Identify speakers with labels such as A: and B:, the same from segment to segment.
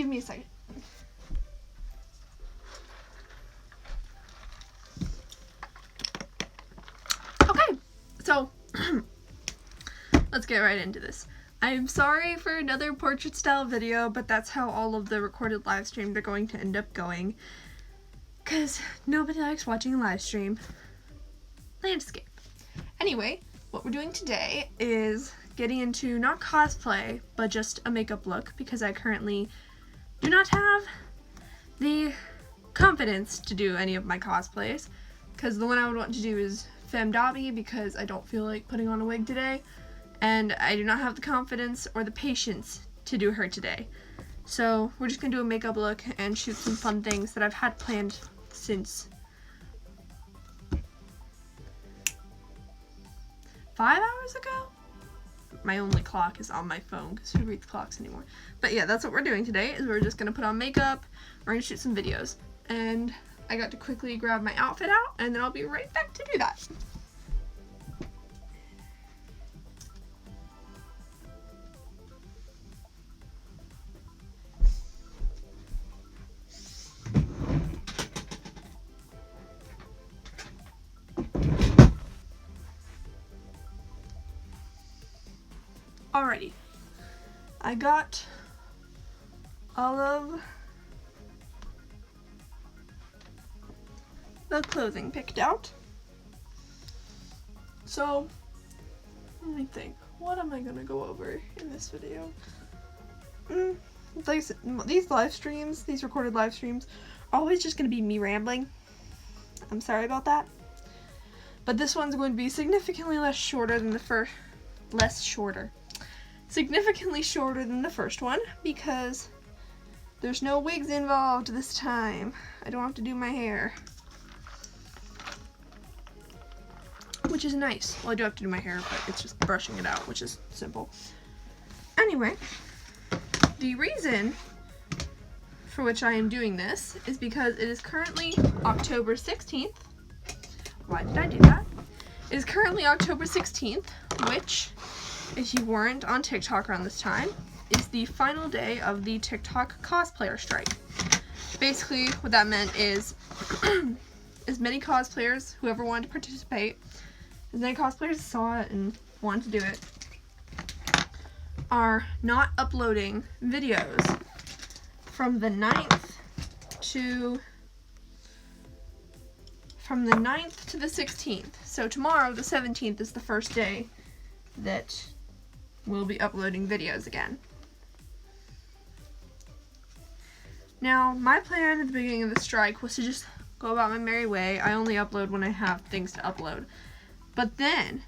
A: give me a second. Okay, so let's get right into this. I'm sorry for another portrait style video, but that's how all of the recorded live streams are going to end up going. Because nobody likes watching a live stream. Landscape. Anyway, what we're doing today is getting into not cosplay, but just a makeup look, because I currently do not have the confidence to do any of my cosplays. Because the one I would want to do is Femme Dobby, because I don't feel like putting on a wig today. And I do not have the confidence or the patience to do her today. So we're just going to do a makeup look and shoot some fun things that I've had planned since 5 hours ago? My only clock is on my phone because who reads clocks anymore? But yeah, that's what we're doing today, is we're just going to put on makeup, we're going to shoot some videos. And I got to quickly grab my outfit out, and then I'll be right back to do that. Alrighty, I got all of the clothing picked out. So, let me think, what am I gonna go over in this video? These live streams, these recorded live streams, are always just gonna be me rambling. I'm sorry about that. But this one's going to be significantly shorter than the first one, because there's no wigs involved this time. I don't have to do my hair, which is nice. Well, I do have to do my hair, but it's just brushing it out, which is simple. Anyway, the reason for which I am doing this is because it is currently October 16th. Why did I do that? It is currently October 16th, which, if you weren't on TikTok around this time, is the final day of the TikTok cosplayer strike. Basically, what that meant is as many cosplayers, whoever wanted to participate, as many cosplayers saw it and wanted to do it, are not uploading videos from the 9th to the 16th. So tomorrow, the 17th, is the first day that we'll be uploading videos again. Now, my plan at the beginning of the strike was to just go about my merry way. I only upload when I have things to upload. But then,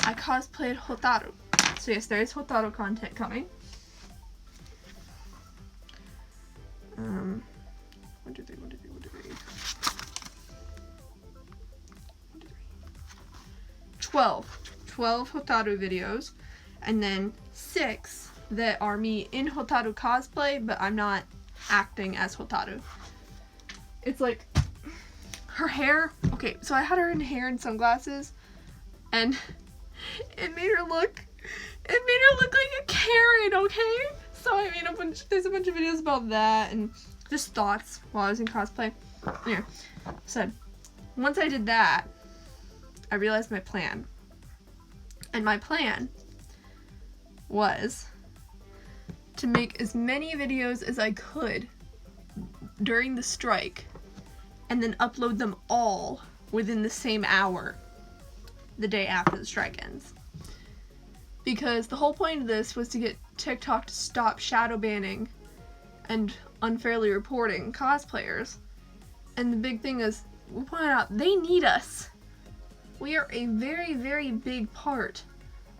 A: I cosplayed Hotaru. So yes, there is Hotaru content coming. 1, 2, 3, 1, 2, 3, 1, 2, 3. 12 Hotaru videos, and then 6 that are me in Hotaru cosplay, but I'm not acting as Hotaru. It's like her hair. Okay, so I had her in hair and sunglasses, and it made her look like a Karen. Okay, so I made there's a bunch of videos about that and just thoughts while I was in cosplay. Anyway, so once I did that, I realized my plan. And my plan was to make as many videos as I could during the strike and then upload them all within the same hour the day after the strike ends. Because the whole point of this was to get TikTok to stop shadow banning and unfairly reporting cosplayers. And the big thing is, we pointed out, they need us. We are a very, very big part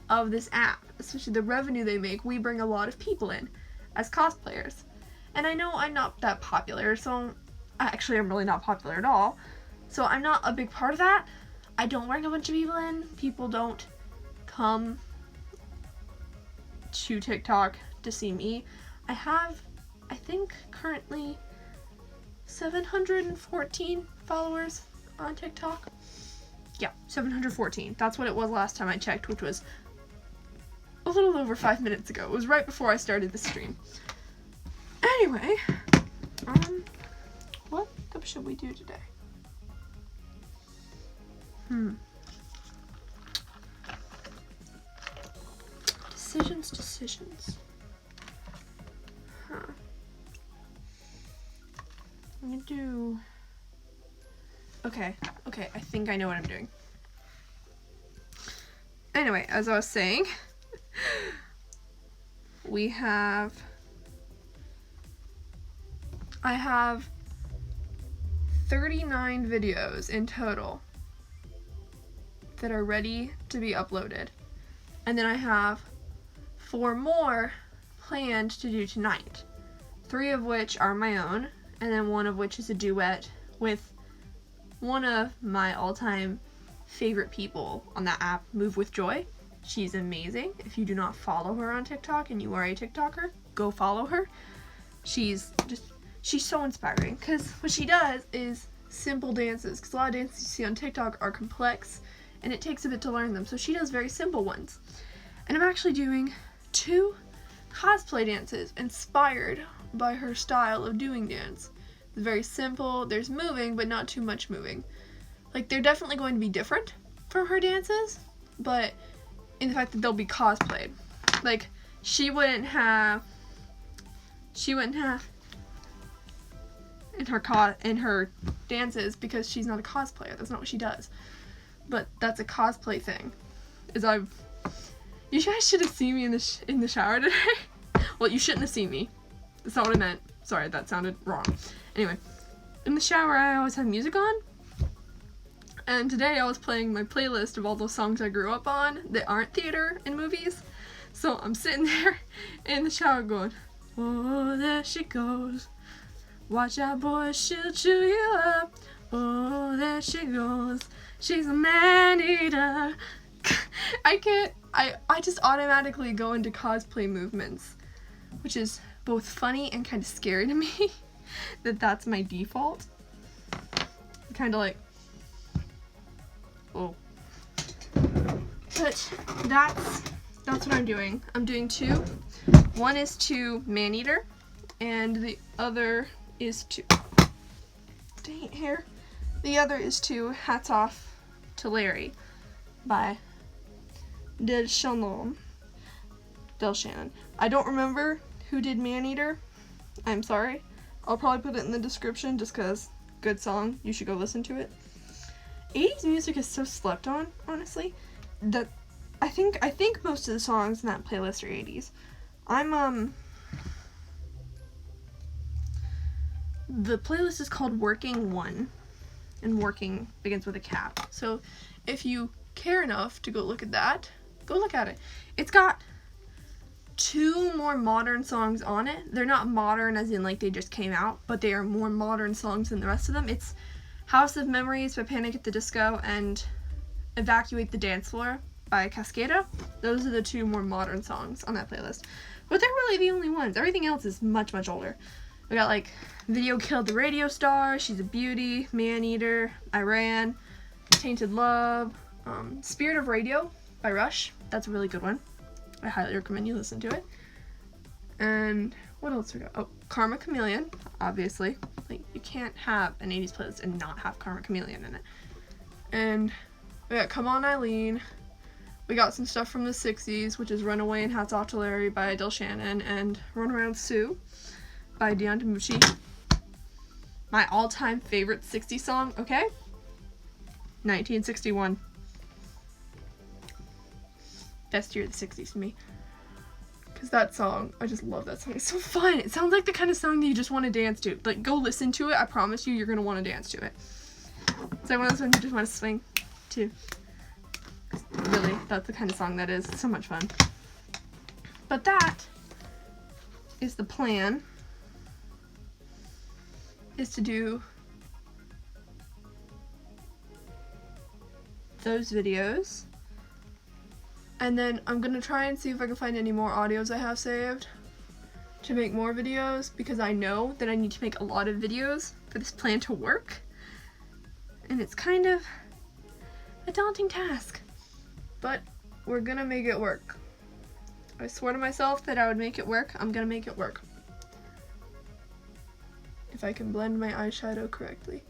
A: of this app, especially the revenue they make. We bring a lot of people in as cosplayers. And I know I'm not that popular, so actually I'm really not popular at all. So I'm not a big part of that. I don't bring a bunch of people in. People don't come to TikTok to see me. I have, I think, currently 714 followers on TikTok. Yeah, 714. That's what it was last time I checked, which was a little over 5 minutes ago. It was right before I started the stream. Anyway, what should we do today? Decisions. I'm gonna do... Okay, I think I know what I'm doing. Anyway, as I was saying, I have 39 videos in total that are ready to be uploaded. And then I have 4 more planned to do tonight. 3 of which are my own, and then 1 of which is a duet with one of my all-time favorite people on that app, Move With Joy. She's amazing. If you do not follow her on TikTok and you are a TikToker, go follow her. She's so inspiring, because what she does is simple dances, because a lot of dances you see on TikTok are complex and it takes a bit to learn them, so she does very simple ones. And I'm actually doing 2 cosplay dances inspired by her style of doing dance. It's very simple, there's moving, but not too much moving. Like, they're definitely going to be different from her dances, but in the fact that they'll be cosplayed. Like, she wouldn't have in her dances, because she's not a cosplayer. That's not what she does. But that's a cosplay thing. You guys should have seen me in the shower today. Well, you shouldn't have seen me. That's not what I meant. Sorry, that sounded wrong. Anyway, in the shower I always have music on. And today I was playing my playlist of all those songs I grew up on that aren't theater and movies. So I'm sitting there in the shower going, oh, there she goes. Watch out, boy, she'll chew you up. Oh, there she goes. She's a man-eater. I just automatically go into cosplay movements, which is both funny and kind of scary to me, that's my default. Kind of like, oh. But that's what I'm doing. I'm doing 2. One is to man-eater, and the other is to, dang it, hair. The other is to Hats Off to Larry by Del Shannon. I don't remember who did Man-Eater. I'm sorry. I'll probably put it in the description just because good song. You should go listen to it. 80s music is so slept on, honestly, that I think most of the songs in that playlist are 80s. The playlist is called Working One, and working begins with a cap. So if you care enough to go look at that, go look at it. It's got 2 more modern songs on it. They're not modern as in like they just came out, but they are more modern songs than the rest of them. It's House of Memories by Panic at the Disco and Evacuate the Dance Floor by Cascada. Those are the 2 more modern songs on that playlist. But they're really the only ones. Everything else is much, much older. We got like Video Killed the Radio Star, She's a Beauty, Man-Eater, I Ran, Tainted Love, Spirit of Radio by Rush. That's a really good one. I highly recommend you listen to it. And what else we got? Oh, Karma Chameleon, obviously. Like, you can't have an 80s playlist and not have Karma Chameleon in it. And we got Come On Eileen. We got some stuff from the 60s, which is Runaway and Hats Off to Larry by Del Shannon, and Run Around Sue by Dion DiMucci. My all-time favorite 60s song, okay? 1961. Best year of the 60s to me. Because that song, I just love that song. It's so fun. It sounds like the kind of song that you just want to dance to. Like, go listen to it. I promise you, you're going to want to dance to it. It's like one of those ones you just want to swing to. Really, that's the kind of song that is. It's so much fun. But that is the plan. Is to do those videos. And then I'm gonna try and see if I can find any more audios I have saved to make more videos, because I know that I need to make a lot of videos for this plan to work. And it's kind of a daunting task, but we're gonna make it work. I swore to myself that I would make it work. I'm gonna make it work. if I can blend my eyeshadow correctly.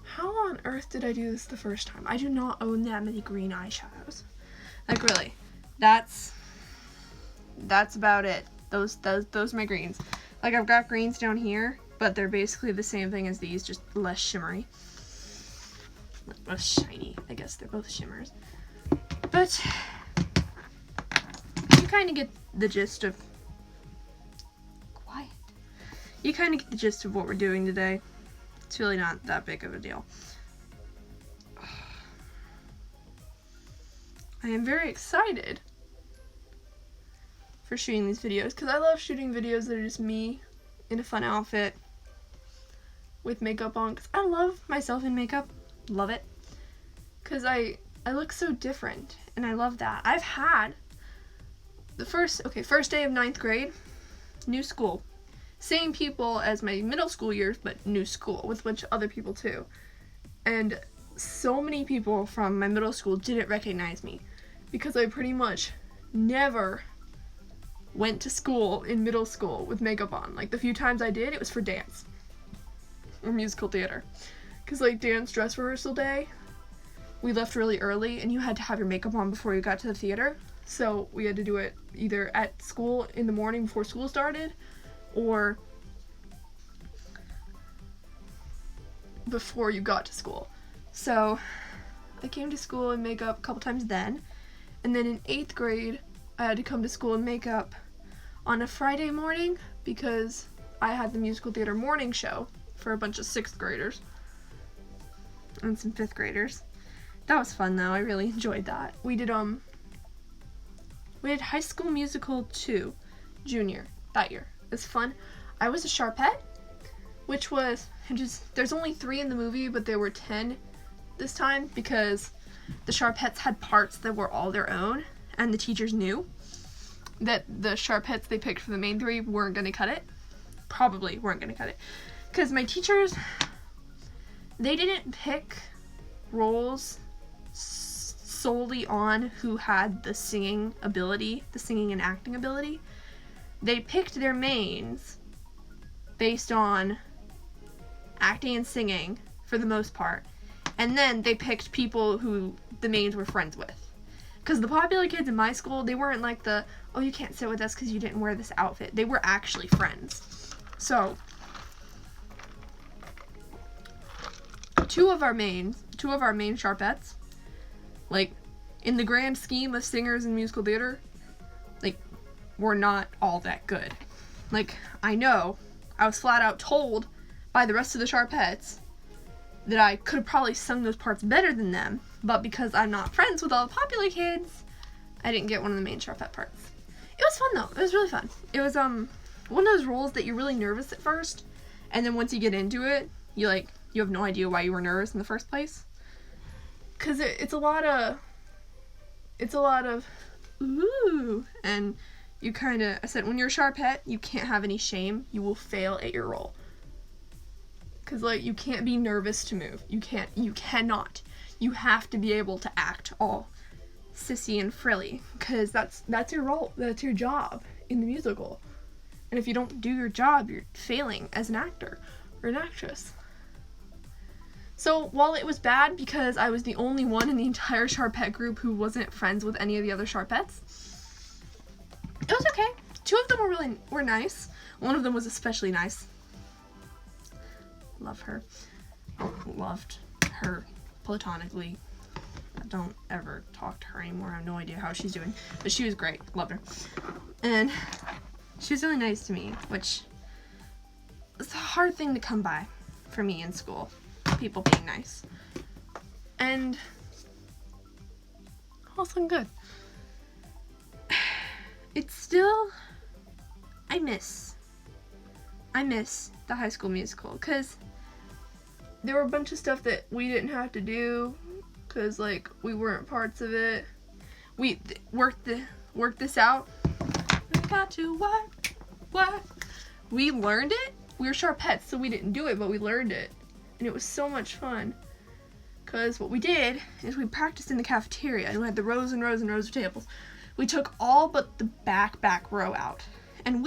A: How on earth did I do this the first time? I do not own that many green eyeshadows. Like, really, that's about it. Those are my greens. Like, I've got greens down here, but they're basically the same thing as these, just less shimmery. Less shiny, I guess. They're both shimmers. But you kind of get the gist of... Quiet. You kind of get the gist of what we're doing today. It's really not that big of a deal. I am very excited for shooting these videos, because I love shooting videos that are just me in a fun outfit with makeup on, because I love myself in makeup. Love it. Because I look so different, and I love that. I've had the first day of 9th grade, new school. Same people as my middle school years, but new school with a bunch of other people too. And so many people from my middle school didn't recognize me because I pretty much never went to school in middle school with makeup on. Like, the few times I did, it was for dance or musical theater. Because, like, dance dress rehearsal day, we left really early and you had to have your makeup on before you got to the theater. So we had to do it either at school in the morning before school started, or before you got to school. So I came to school in makeup a couple times then, and then in 8th grade I had to come to school in makeup on a Friday morning because I had the musical theater morning show for a bunch of 6th graders and some 5th graders. That was fun though. I really enjoyed that. We did High School Musical 2 junior that year. It was fun. I was a Sharpette, which was there's only 3 in the movie, but there were 10 this time because the Sharpettes had parts that were all their own, and the teachers knew that the Sharpettes they picked for the main 3 weren't going to cut it. Probably weren't going to cut it. Because my teachers, they didn't pick roles solely on who had the singing ability, the singing and acting ability. They picked their mains based on acting and singing for the most part. And then they picked people who the mains were friends with. Because the popular kids in my school, they weren't like the, oh, you can't sit with us because you didn't wear this outfit. They were actually friends. So, two of our main Sharpettes, like, in the grand scheme of singers in musical theater, like, were not all that good. Like, I know, I was flat out told by the rest of the Sharpettes that I could have probably sung those parts better than them, but because I'm not friends with all the popular kids, I didn't get one of the main Sharpette parts. It was fun though. It was really fun. It was one of those roles that you're really nervous at first, and then once you get into it, you have no idea why you were nervous in the first place. Cause it's a lot of ooh, and you I said when you're a Sharpette, you can't have any shame. You will fail at your role. Cause like you can't be nervous to move. You cannot. You have to be able to act all sissy and frilly, cause that's your role. That's your job in the musical. And if you don't do your job, you're failing as an actor or an actress. So while it was bad because I was the only one in the entire Sharpette group who wasn't friends with any of the other Sharpettes, it was okay. 2 of them were nice. One of them was especially nice. Love her. Loved her platonically. I don't ever talk to her anymore. I have no idea how she's doing. But she was great. Loved her. And she was really nice to me, which is a hard thing to come by for me in school. People being nice. And also good. It's still, I miss the High School Musical, because there were a bunch of stuff that we didn't have to do because like we weren't parts of it. We worked this out. We got to work. We learned it. We were Sharpettes, so we didn't do it, but we learned it. And it was so much fun. Because what we did is we practiced in the cafeteria, and we had the rows and rows and rows of tables. We took all but the back row out. and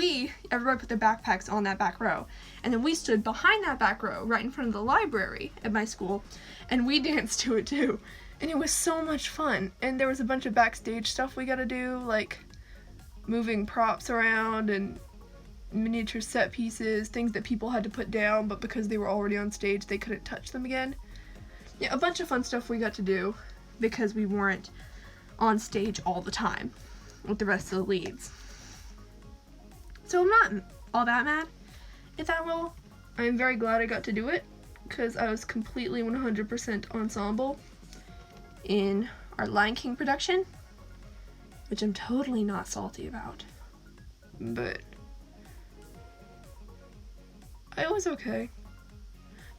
A: everybody put their backpacks on that back row, and then we stood behind that back row right in front of the library at my school, and we danced to it too, and it was so much fun. And there was a bunch of backstage stuff we got to do, like moving props around and miniature set pieces, things that people had to put down, but because they were already on stage they couldn't touch them again. Yeah, a bunch of fun stuff we got to do because we weren't on stage all the time with the rest of the leads. So I'm not all that mad at that role. I'm very glad I got to do it because I was completely 100% ensemble in our Lion King production, which I'm totally not salty about. But it was okay.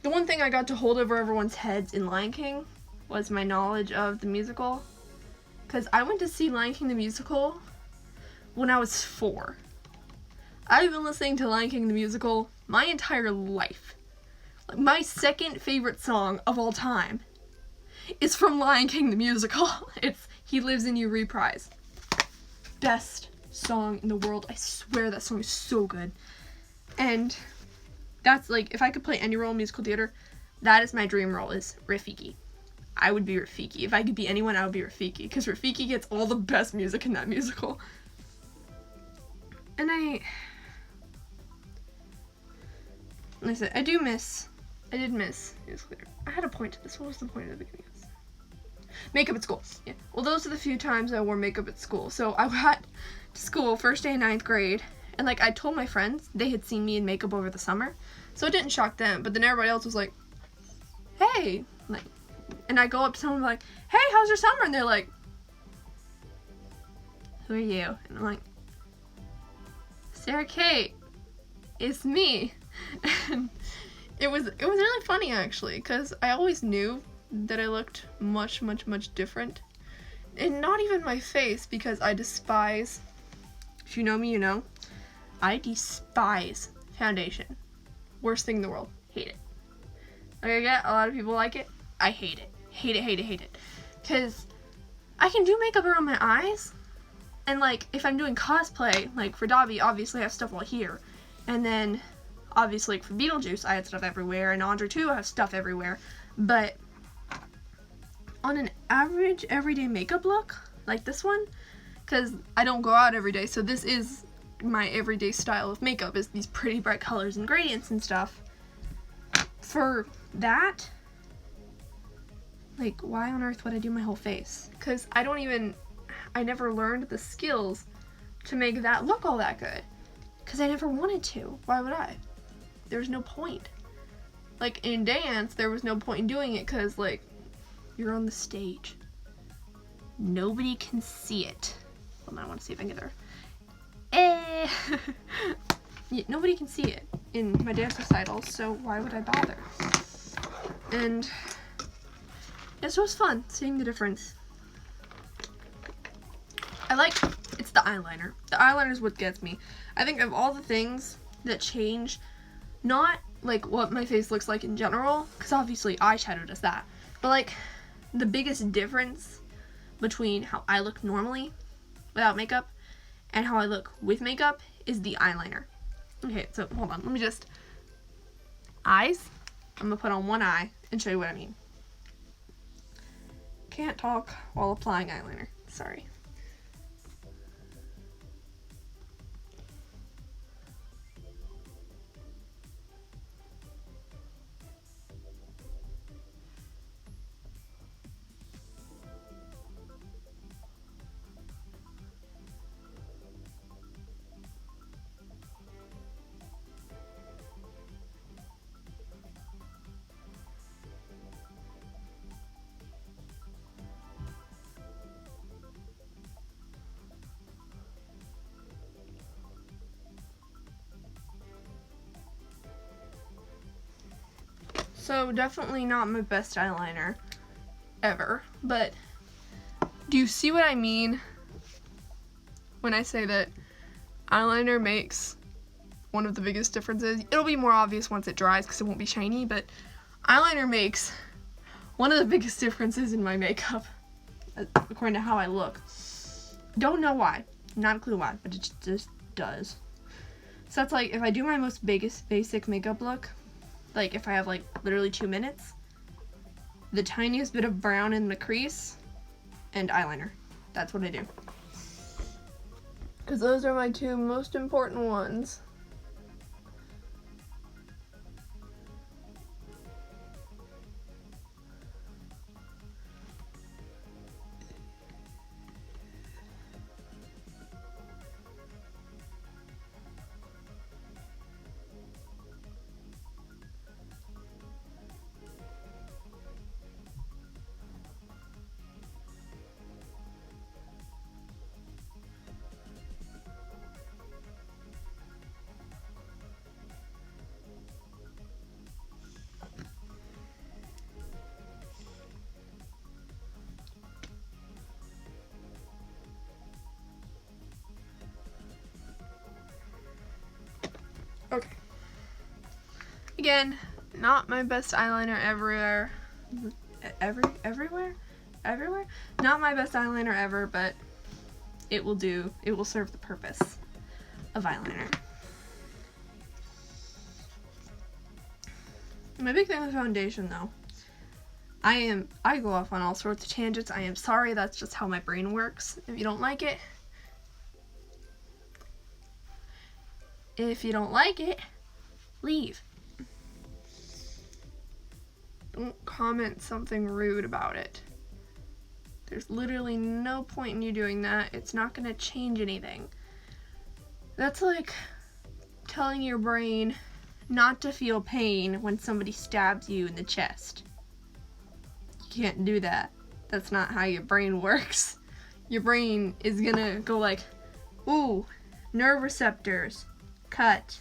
A: The one thing I got to hold over everyone's heads in Lion King was my knowledge of the musical. Because I went to see Lion King the musical when I was 4. I've been listening to Lion King the musical my entire life. Like, my second favorite song of all time is from Lion King the musical. It's He Lives in You reprise. Best song in the world. I swear that song is so good. And that's like, if I could play any role in musical theater, that is my dream role, is Rafiki. I would be Rafiki. If I could be anyone, I would be Rafiki, because Rafiki gets all the best music in that musical. And I did miss musical theater. I had a point to this. What was the point at the beginning of this? Makeup at school. Yeah. Well, those are the few times I wore makeup at school. So I got to school first day in 9th grade, and like I told my friends, they had seen me in makeup over the summer, so it didn't shock them. But then everybody else was like, "Hey," like, and I go up to someone like, "Hey, how's your summer?" And they're like, "Who are you?" And I'm like, "Sarah Kate, it's me." And it was really funny actually, because I always knew that I looked much different, and not even my face, because I despise, if you know me, you know, I despise foundation. Worst thing in the world. Hate it. Like, I get a lot of people like it. I hate it. Hate it. Because I can do makeup around my eyes, and like if I'm doing cosplay, like for Dobby, obviously I have stuff all here, and then obviously like for Beetlejuice I had stuff everywhere, and Andre too, I have stuff everywhere. But on an average everyday makeup look like this one, because I don't go out every day, so this is my everyday style of makeup, is these pretty bright colors and gradients and stuff. For that, like, why on earth would I do my whole face? Because I never learned the skills to make that look all that good, because I never wanted to. Why would I? There's no point. Like in dance, there was no point in doing it, because like, you're on the stage, nobody can see it. Hold on, I want to see if I can get there. Yeah, nobody can see it in my dance recitals, so why would I bother? And yeah, so it was fun seeing the difference. It's the eyeliner. The eyeliner is what gets me. I think of all the things that change, not like what my face looks like in general, because obviously eyeshadow does that, but like the biggest difference between how I look normally without makeup and how I look with makeup is the eyeliner. Okay, so hold on, let me just, eyes, I'm gonna put on one eye and show you what I mean. Can't talk while applying eyeliner, sorry. So definitely not my best eyeliner ever, but do you see what I mean when I say that eyeliner makes one of the biggest differences? It'll be more obvious once it dries because it won't be shiny, but eyeliner makes one of the biggest differences in my makeup, according to how I look. Don't know why, not a clue why, but it just does. So that's like if I do my most basic makeup look, like if I have like literally 2 minutes, the tiniest bit of brown in the crease and eyeliner. That's what I do. Because those are my 2 most important ones. Okay. Again, not my best eyeliner everywhere. Everywhere? Not my best eyeliner ever, but it will do. It will serve the purpose of eyeliner. My big thing with foundation, though, I go off on all sorts of tangents. I am sorry, that's just how my brain works. If you don't like it, leave. Don't comment something rude about it. There's literally no point in you doing that. It's not gonna change anything. That's like telling your brain not to feel pain when somebody stabs you in the chest. You can't do that. That's not how your brain works. Your brain is gonna go like, ooh, nerve receptors, cut,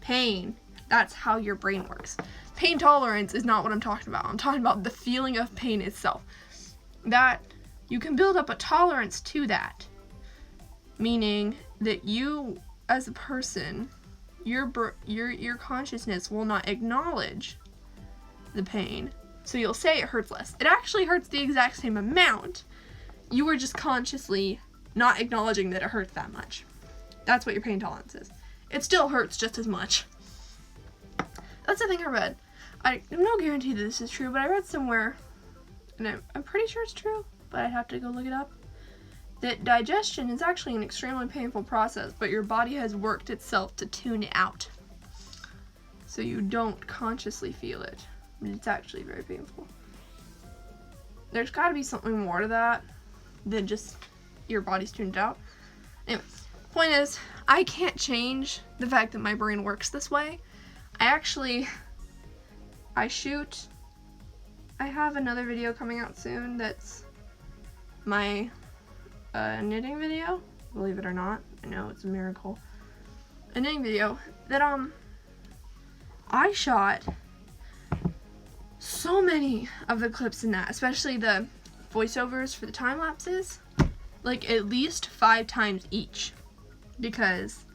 A: pain. That's how your brain works. Pain tolerance is not what I'm talking about. I'm talking about the feeling of pain itself. That you can build up a tolerance to that. Meaning that you, as a person, your consciousness will not acknowledge the pain. So you'll say it hurts less. It actually hurts the exact same amount. You were just consciously not acknowledging that it hurts that much. That's what your pain tolerance is. It still hurts just as much. That's the thing I read. I have no guarantee that this is true, but I read somewhere, and I'm pretty sure it's true, but I'd have to go look it up, that digestion is actually an extremely painful process, but your body has worked itself to tune it out. So you don't consciously feel it. It's actually very painful. There's got to be something more to that than just your body's tuned out. Anyway, point is, I can't change the fact that my brain works this way. I have another video coming out soon that's my knitting video, believe it or not. I know, it's a miracle. A knitting video that I shot so many of the clips in that, especially the voiceovers for the time lapses, like at least 5 times each, because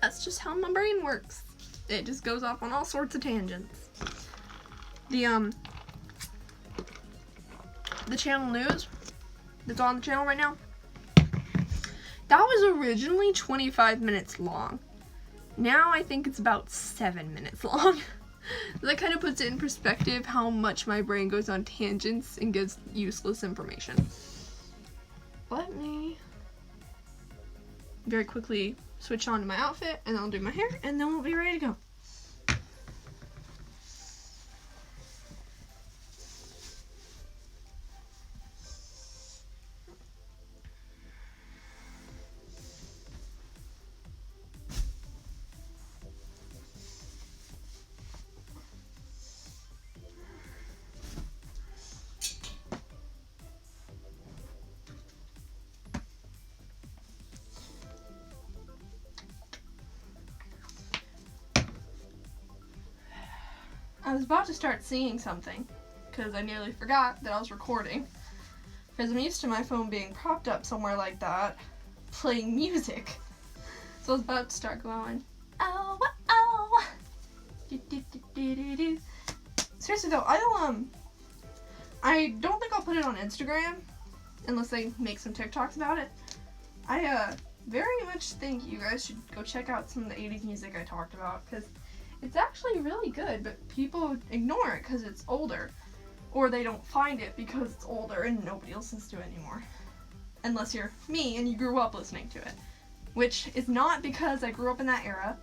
A: that's just how my brain works. It just goes off on all sorts of tangents. The channel news that's on the channel right now, that was originally 25 minutes long. Now I think it's about 7 minutes long. That kind of puts it in perspective how much my brain goes on tangents and gives useless information. Let me very quickly switch on to my outfit, and I'll do my hair, and then we'll be ready to go. I was about to start seeing something, because I nearly forgot that I was recording. Because I'm used to my phone being propped up somewhere like that, playing music. So I was about to start going, oh, oh, do, do, do, do, do, do. Seriously though, I don't think I'll put it on Instagram, unless they make some TikToks about it. very much think you guys should go check out some of the 80s music I talked about, because it's actually really good, but people ignore it because it's older, or they don't find it because it's older and nobody listens to it anymore. Unless you're me and you grew up listening to it, which is not because I grew up in that era.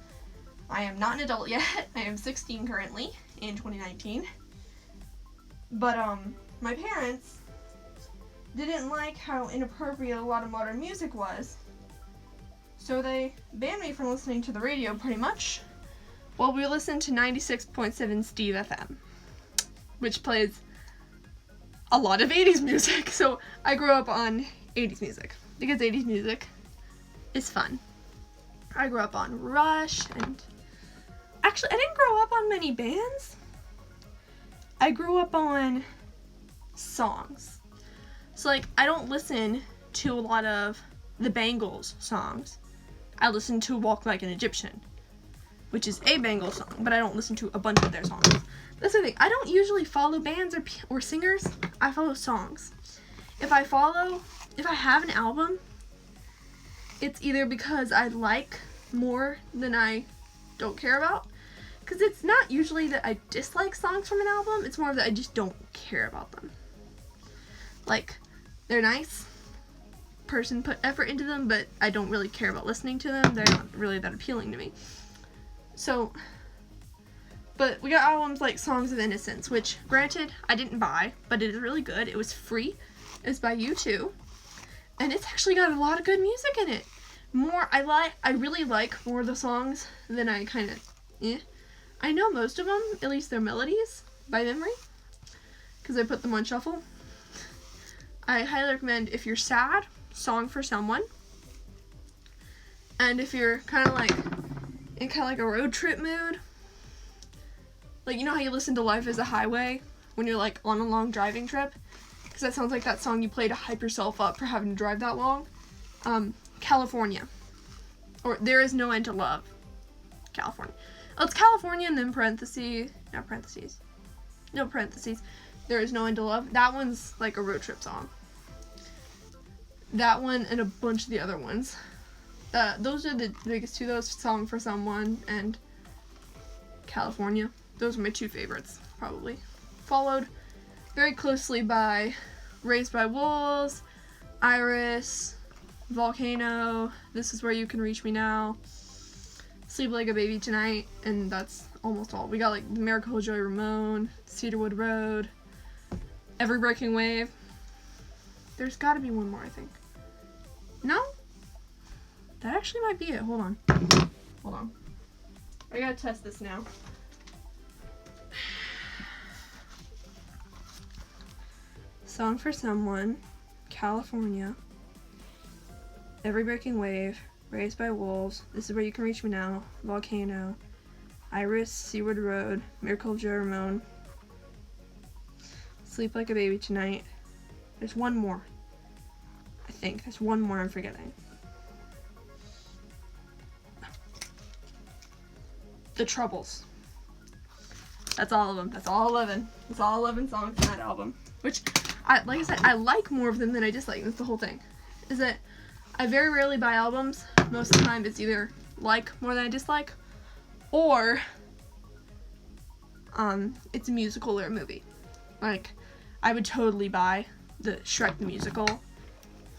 A: I am not an adult yet. I am 16 currently in 2019. But my parents didn't like how inappropriate a lot of modern music was, so they banned me from listening to the radio pretty much. Well, we listened to 96.7 Steve FM, which plays a lot of 80s music. So I grew up on 80s music because 80s music is fun. I grew up on Rush, and actually I didn't grow up on many bands. I grew up on songs. So like I don't listen to a lot of the Bangles songs. I listen to Walk Like an Egyptian, which is a Bangles song, but I don't listen to a bunch of their songs. That's the thing. I don't usually follow bands or singers. I follow songs. If I have an album, it's either because I like more than I don't care about. Because it's not usually that I dislike songs from an album. It's more that I just don't care about them. Like, they're nice. Person put effort into them, but I don't really care about listening to them. They're not really that appealing to me. So, but we got albums like Songs of Innocence, which, granted, I didn't buy, but it is really good. It was free. It's by U2. And it's actually got a lot of good music in it. I really like more of the songs than I kind of, I know most of them, at least their melodies, by memory, because I put them on shuffle. I highly recommend, if you're sad, Song for Someone. And if you're kind of like a road trip mood, like, you know how you listen to Life is a Highway when you're like on a long driving trip? Because that sounds like that song you play to hype yourself up for having to drive that long. California. Or There Is No End to Love. California. Oh, it's California and then parentheses. There Is No End to Love. That one's like a road trip song. That one and a bunch of the other ones. Those are the biggest two, those, Song for Someone and California. Those are my two favorites, probably. Followed very closely by Raised by Wolves, Iris, Volcano, This Is Where You Can Reach Me Now, Sleep Like a Baby Tonight, and that's almost all. We got like Miracle Joy Ramone, Cedarwood Road, Every Breaking Wave. There's gotta be one more, I think. No? That actually might be it. Hold on. I gotta test this now. Song for Someone, California, Every Breaking Wave, Raised by Wolves, This Is Where You Can Reach Me Now, Volcano, Iris, Seaward Road, Miracle of Joe Ramone, Sleep Like a Baby Tonight. There's one more. I think there's one more I'm forgetting. The Troubles. That's all of them. That's all 11. That's all 11 songs in that album. Which, like I said, I like more of them than I dislike. That's the whole thing. Is that I very rarely buy albums. Most of the time it's either like more than I dislike, or it's a musical or a movie. Like, I would totally buy the Shrek the Musical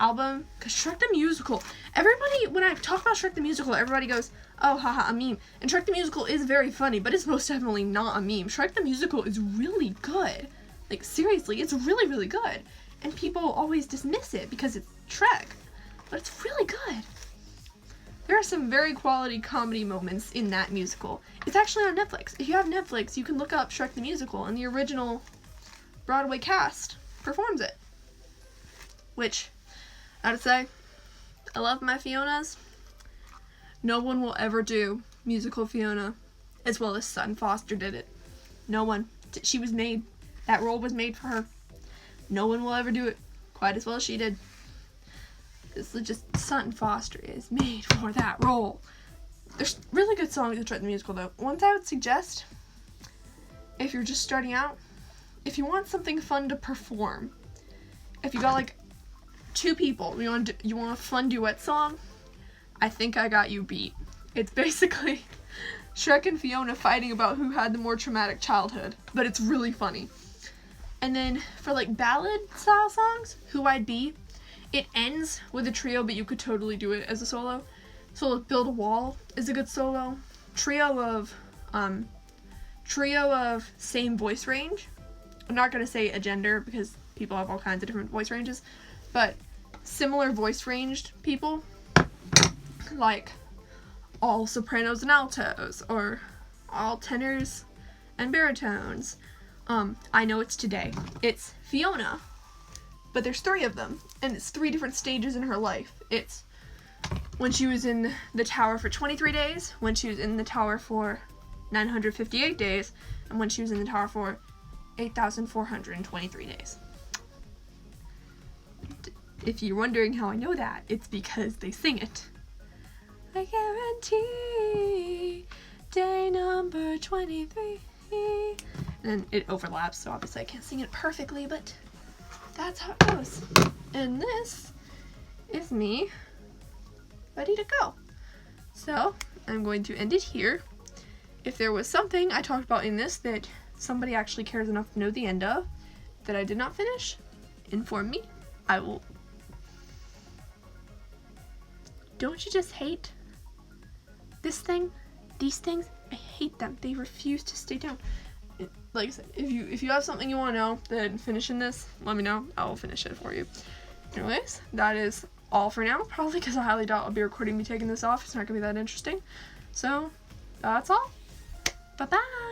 A: album, because Shrek the Musical, everybody, when I talk about Shrek the Musical, everybody goes, oh, haha, a meme. And Shrek the Musical is very funny, but it's most definitely not a meme. Shrek the Musical is really good. Like, seriously, it's really, really good. And people always dismiss it because it's Shrek, but it's really good. There are some very quality comedy moments in that musical. It's actually on Netflix. If you have Netflix, you can look up Shrek the Musical, and the original Broadway cast performs it. Which, I have to say, I love my Fionas. No one will ever do musical Fiona as well as Sutton Foster did it. No one. She was made. That role was made for her. No one will ever do it quite as well as she did. This is just, Sutton Foster is made for that role. There's really good songs in Shrek the Musical, though. Ones I would suggest, if you're just starting out, if you want something fun to perform, if you got like two people, you want a fun duet song, I Think I Got You Beat. It's basically Shrek and Fiona fighting about who had the more traumatic childhood, but it's really funny. And then for like ballad style songs, Who I'd Be, it ends with a trio, but you could totally do it as a solo. So like Build a Wall is a good solo. Trio of same voice range. I'm not gonna say a gender because people have all kinds of different voice ranges, but similar voice ranged people, like all sopranos and altos, or all tenors and baritones. I Know It's Today. It's Fiona, but there's 3 of them, and it's 3 different stages in her life. It's when she was in the tower for 23 days, when she was in the tower for 958 days, and when she was in the tower for 8,423 days. If you're wondering how I know that, it's because they sing it. I guarantee day number 23. And then it overlaps, so obviously I can't sing it perfectly, but that's how it goes. And this is me ready to go. So I'm going to end it here. If there was something I talked about in this that somebody actually cares enough to know the end of that I did not finish, inform me. I will. Don't you just hate this thing? These things? I hate them. They refuse to stay down. Like I said, if you have something you want to know, then finishing this, let me know. I will finish it for you. Anyways, that is all for now. Probably because I highly doubt I'll be recording me taking this off. It's not going to be that interesting. So, that's all. Bye-bye.